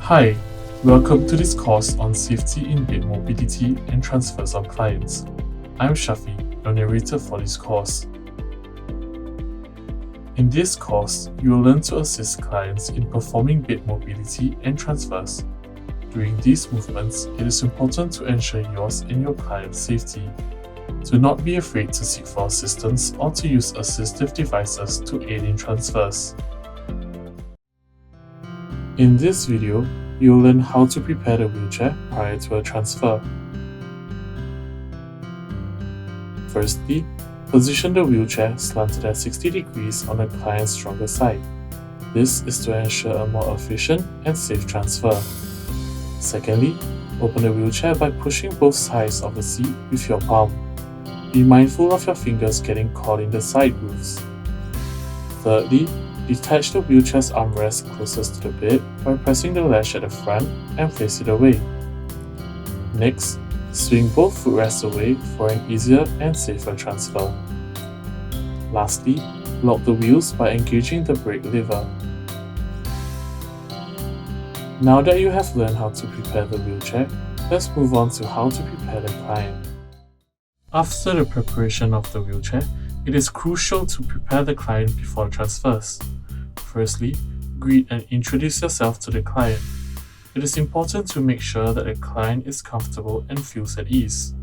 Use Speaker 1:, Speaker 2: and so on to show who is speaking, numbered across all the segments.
Speaker 1: Hi, welcome to this course on safety in bed mobility and transfers of clients. I'm Shafi, your narrator for this course. In this course, you will learn to assist clients in performing bed mobility and transfers. During these movements, it is important to ensure yours and your client's safety. Do not be afraid to seek for assistance or to use assistive devices to aid in transfers. In this video, you will learn how to prepare the wheelchair prior to a transfer. Firstly, position the wheelchair slanted at 60 degrees on the client's stronger side. This is to ensure a more efficient and safe transfer. Secondly, open the wheelchair by pushing both sides of the seat with your palm. Be mindful of your fingers getting caught in the side grooves. Thirdly, detach the wheelchair's armrest closest to the bed by pressing the latch at the front and place it away. Next, swing both footrests away for an easier and safer transfer. Lastly, lock the wheels by engaging the brake lever. Now that you have learned how to prepare the wheelchair, let's move on to how to prepare the client. After the preparation of the wheelchair, it is crucial to prepare the client before transfers. Firstly, greet and introduce yourself to the client. It is important to make sure that the client is comfortable and feels at ease.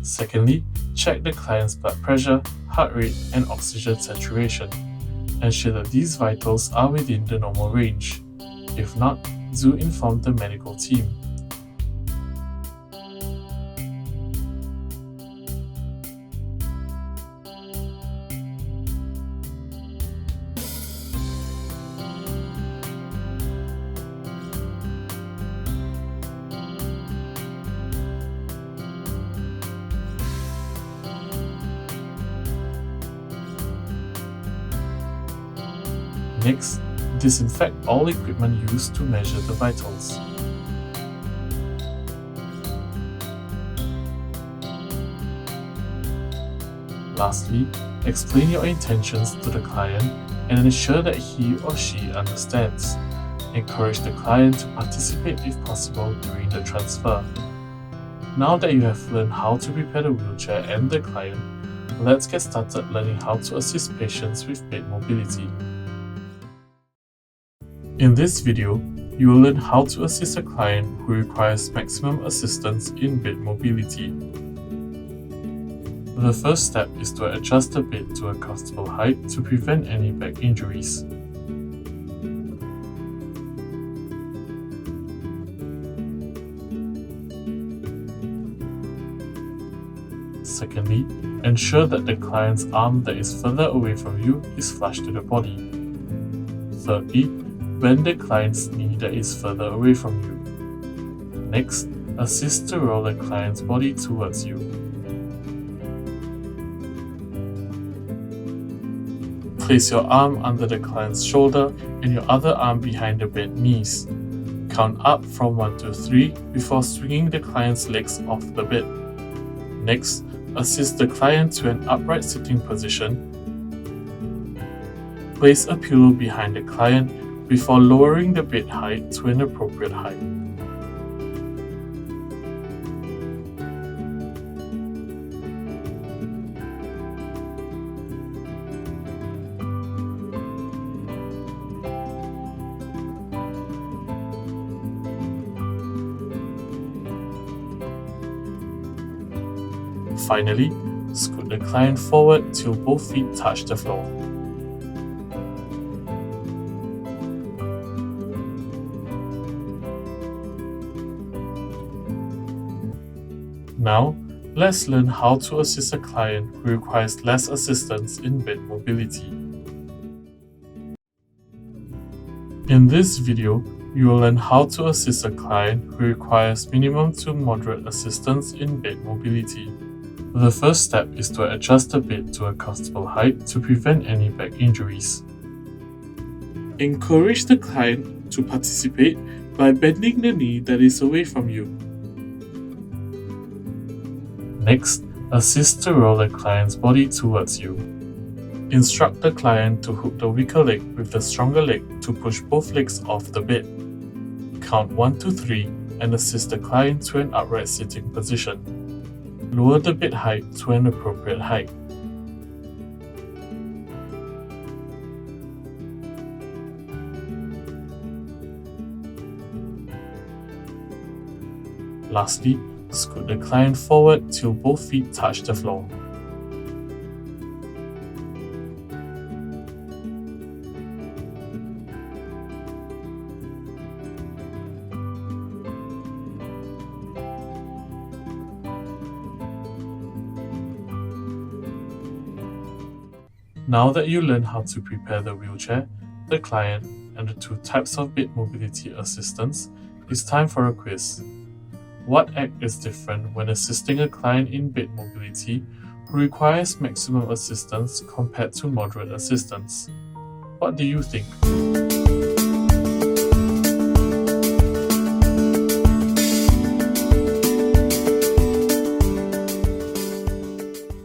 Speaker 1: Secondly, check the client's blood pressure, heart rate, and oxygen saturation. Ensure that these vitals are within the normal range. If not, do inform the medical team. Next, disinfect all equipment used to measure the vitals. Lastly, explain your intentions to the client and ensure that he or she understands. Encourage the client to participate if possible during the transfer. Now that you have learned how to prepare the wheelchair and the client, let's get started learning how to assist patients with bed mobility. In this video, you will learn how to assist a client who requires maximum assistance in bed mobility. The first step is to adjust the bed to a comfortable height to prevent any back injuries. Secondly, ensure that the client's arm that is further away from you is flush to the body. Thirdly, bend the client's knee that is further away from you. Next, assist to roll the client's body towards you. Place your arm under the client's shoulder and your other arm behind the bent knees. Count up from 1 to 3 before swinging the client's legs off the bed. Next, assist the client to an upright sitting position. Place a pillow behind the client before lowering the bed height to an appropriate height. Finally, scoot the client forward till both feet touch the floor. Now, let's learn how to assist a client who requires less assistance in bed mobility. In this video, you will learn how to assist a client who requires minimum to moderate assistance in bed mobility. The first step is to adjust the bed to a comfortable height to prevent any back injuries. Encourage the client to participate by bending the knee that is away from you. Next, assist to roll the client's body towards you. Instruct the client to hook the weaker leg with the stronger leg to push both legs off the bed. count 1 to 3 and assist the client to an upright sitting position. Lower the bed height to an appropriate height. Lastly, scoot the client forward till both feet touch the floor. Now that you learn how to prepare the wheelchair, the client, and the two types of bed mobility assistance, it's time for a quiz. What act is different when assisting a client in bed mobility who requires maximum assistance compared to moderate assistance? What do you think?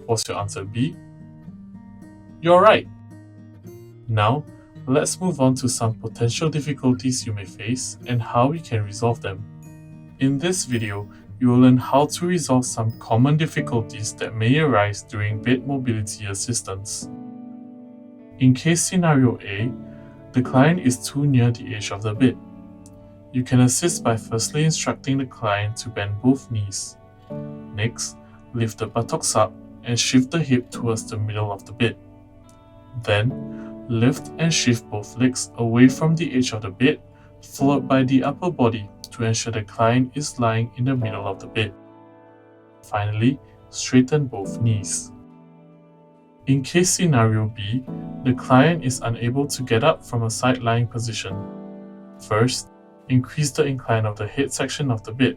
Speaker 1: Was your answer B? You're right! Now, let's move on to some potential difficulties you may face and how we can resolve them. In this video, you will learn how to resolve some common difficulties that may arise during bed mobility assistance. In case scenario A, the client is too near the edge of the bed. You can assist by firstly instructing the client to bend both knees. Next, lift the buttocks up and shift the hip towards the middle of the bed. Then, lift and shift both legs away from the edge of the bed, followed by the upper body to ensure the client is lying in the middle of the bed. Finally, straighten both knees. In case scenario B, the client is unable to get up from a side-lying position. First, increase the incline of the head section of the bed.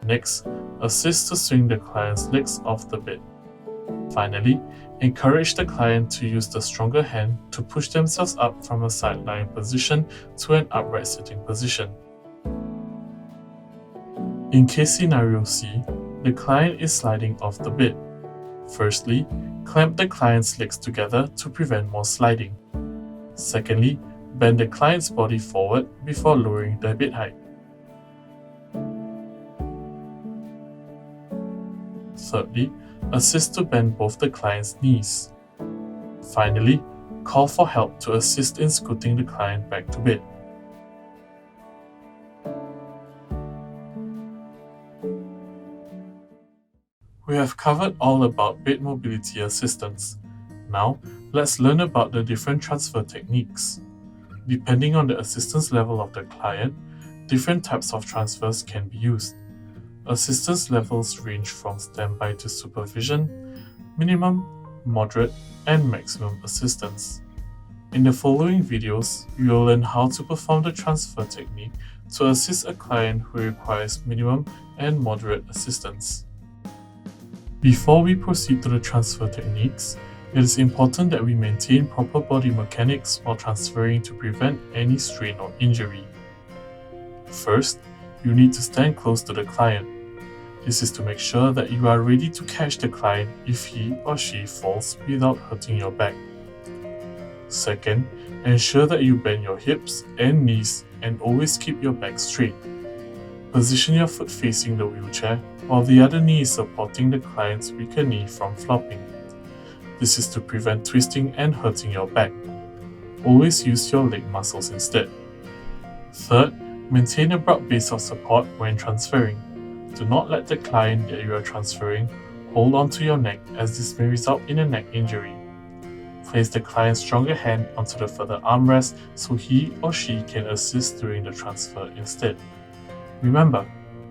Speaker 1: Next, assist to swing the client's legs off the bed. Finally, encourage the client to use the stronger hand to push themselves up from a side-lying position to an upright sitting position. In case scenario C, the client is sliding off the bed. Firstly, clamp the client's legs together to prevent more sliding. Secondly, bend the client's body forward before lowering the bed height. Thirdly, assist to bend both the client's knees. Finally, call for help to assist in scooting the client back to bed. We have covered all about bed mobility assistance. Now, let's learn about the different transfer techniques. Depending on the assistance level of the client, different types of transfers can be used. Assistance levels range from standby to supervision, minimum, moderate, and maximum assistance. In the following videos, you will learn how to perform the transfer technique to assist a client who requires minimum and moderate assistance. Before we proceed to the transfer techniques, it is important that we maintain proper body mechanics while transferring to prevent any strain or injury. First, you need to stand close to the client. This is to make sure that you are ready to catch the client if he or she falls without hurting your back. Second, ensure that you bend your hips and knees and always keep your back straight. Position your foot facing the wheelchair while the other knee is supporting the client's weaker knee from flopping. This is to prevent twisting and hurting your back. Always use your leg muscles instead. Third, maintain a broad base of support when transferring. Do not let the client that you are transferring hold onto your neck, as this may result in a neck injury. Place the client's stronger hand onto the further armrest so he or she can assist during the transfer instead. Remember,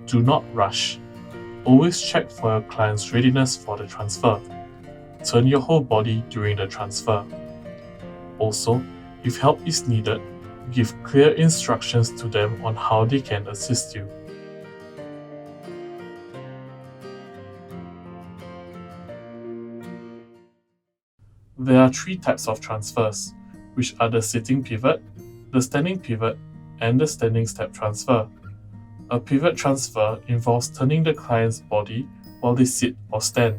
Speaker 1: do not rush. Always check for your client's readiness for the transfer. Turn your whole body during the transfer. Also, if help is needed, give clear instructions to them on how they can assist you. There are three types of transfers, which are the sitting pivot, the standing pivot, and the standing step transfer. A pivot transfer involves turning the client's body while they sit or stand.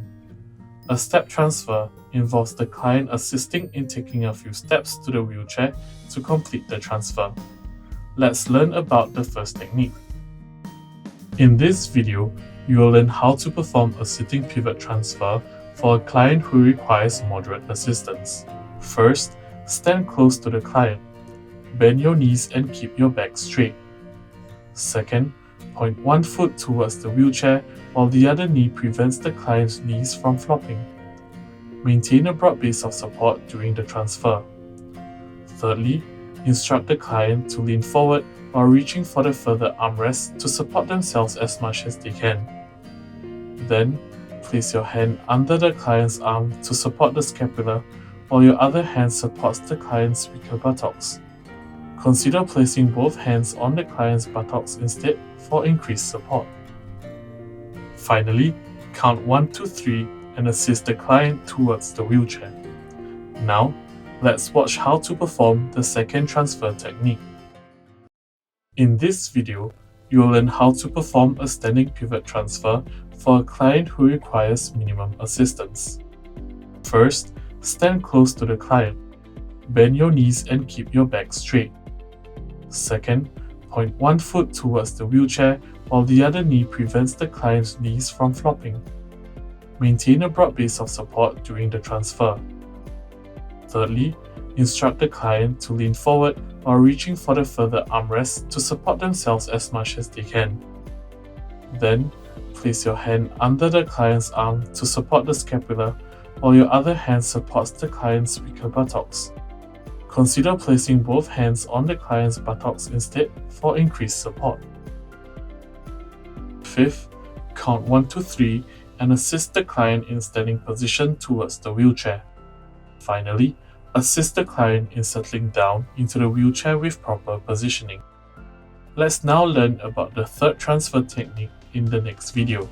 Speaker 1: A step transfer involves the client assisting in taking a few steps to the wheelchair to complete the transfer. Let's learn about the first technique. In this video, you will learn how to perform a sitting pivot transfer for a client who requires moderate assistance. First, stand close to the client. Bend your knees and keep your back straight. Second, point one foot towards the wheelchair while the other knee prevents the client's knees from flopping. Maintain a broad base of support during the transfer. Thirdly, instruct the client to lean forward while reaching for the further armrest to support themselves as much as they can. Then, place your hand under the client's arm to support the scapula while your other hand supports the client's weaker buttocks. Consider placing both hands on the client's buttocks instead for increased support. Finally, count 1 to 3 and assist the client towards the wheelchair. Now, let's watch how to perform the second transfer technique. In this video, you will learn how to perform a standing pivot transfer for a client who requires minimum assistance. First, stand close to the client. Bend your knees and keep your back straight. Second, point one foot towards the wheelchair while the other knee prevents the client's knees from flopping. Maintain a broad base of support during the transfer. Thirdly, instruct the client to lean forward while reaching for the further armrest to support themselves as much as they can. Then, place your hand under the client's arm to support the scapula while your other hand supports the client's weaker buttocks. Consider placing both hands on the client's buttocks instead for increased support. Fifth, count 1 to 3 and assist the client in standing position towards the wheelchair. Finally, assist the client in settling down into the wheelchair with proper positioning. Let's now learn about the third transfer technique in the next video.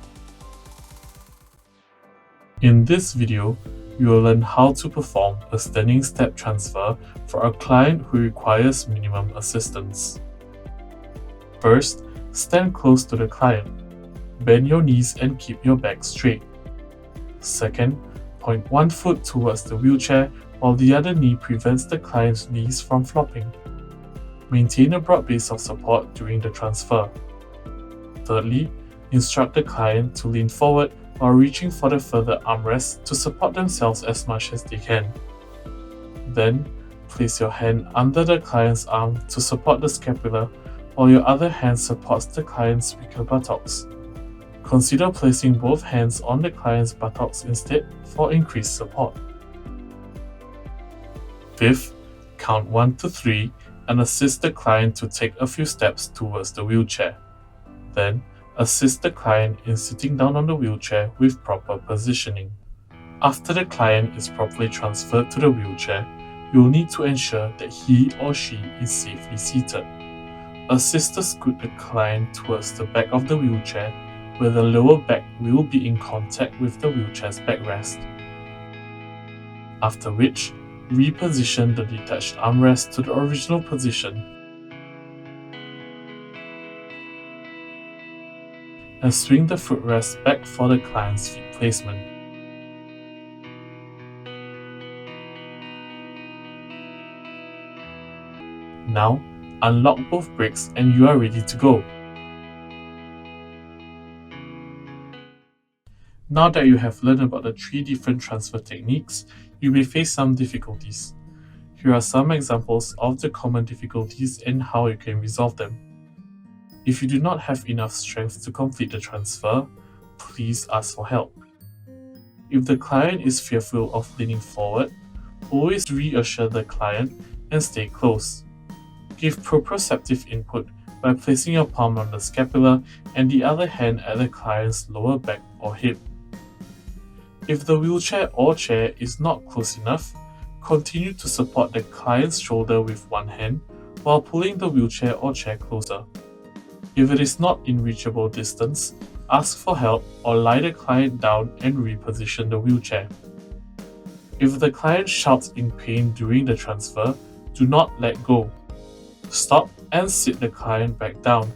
Speaker 1: In this video, you will learn how to perform a standing step transfer for a client who requires minimum assistance. First, stand close to the client. Bend your knees and keep your back straight. Second, point one foot towards the wheelchair while the other knee prevents the client's knees from flopping. Maintain a broad base of support during the transfer. Thirdly, instruct the client to lean forward while reaching for the further armrest to support themselves as much as they can. Then, place your hand under the client's arm to support the scapula while your other hand supports the client's weaker buttocks. Consider placing both hands on the client's buttocks instead for increased support. Fifth, count 1 to 3 and assist the client to take a few steps towards the wheelchair. Then, assist the client in sitting down on the wheelchair with proper positioning. After the client is properly transferred to the wheelchair, you will need to ensure that he or she is safely seated. Assist to scoot the client towards the back of the wheelchair where the lower back will be in contact with the wheelchair's backrest. After which, reposition the detached armrest to the original position and swing the footrest back for the client's feet placement. Now, unlock both brakes and you are ready to go. Now that you have learned about the 3 different transfer techniques, you may face some difficulties. Here are some examples of the common difficulties and how you can resolve them. If you do not have enough strength to complete the transfer, please ask for help. If the client is fearful of leaning forward, always reassure the client and stay close. Give proprioceptive input by placing your palm on the scapula and the other hand at the client's lower back or hip. If the wheelchair or chair is not close enough, continue to support the client's shoulder with one hand while pulling the wheelchair or chair closer. If it is not in reachable distance, ask for help or lie the client down and reposition the wheelchair. If the client shouts in pain during the transfer, do not let go. Stop and sit the client back down.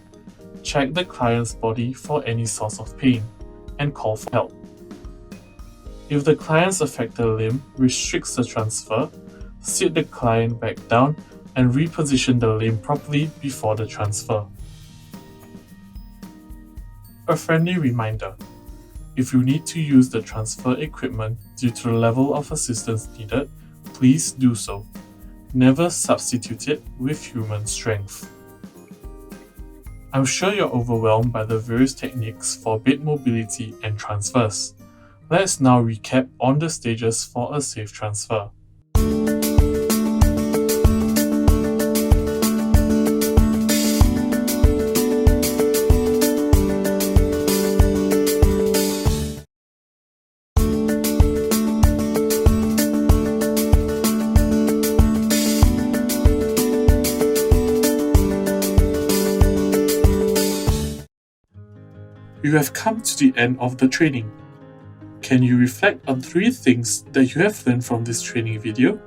Speaker 1: Check the client's body for any source of pain and call for help. If the client's affected limb restricts the transfer, sit the client back down and reposition the limb properly before the transfer. A friendly reminder: if you need to use the transfer equipment due to the level of assistance needed, please do so. Never substitute it with human strength. I'm sure you're overwhelmed by the various techniques for bed mobility and transfers. Let's now recap on the stages for a safe transfer. You have come to the end of the training. Can you reflect on 3 things that you have learned from this training video?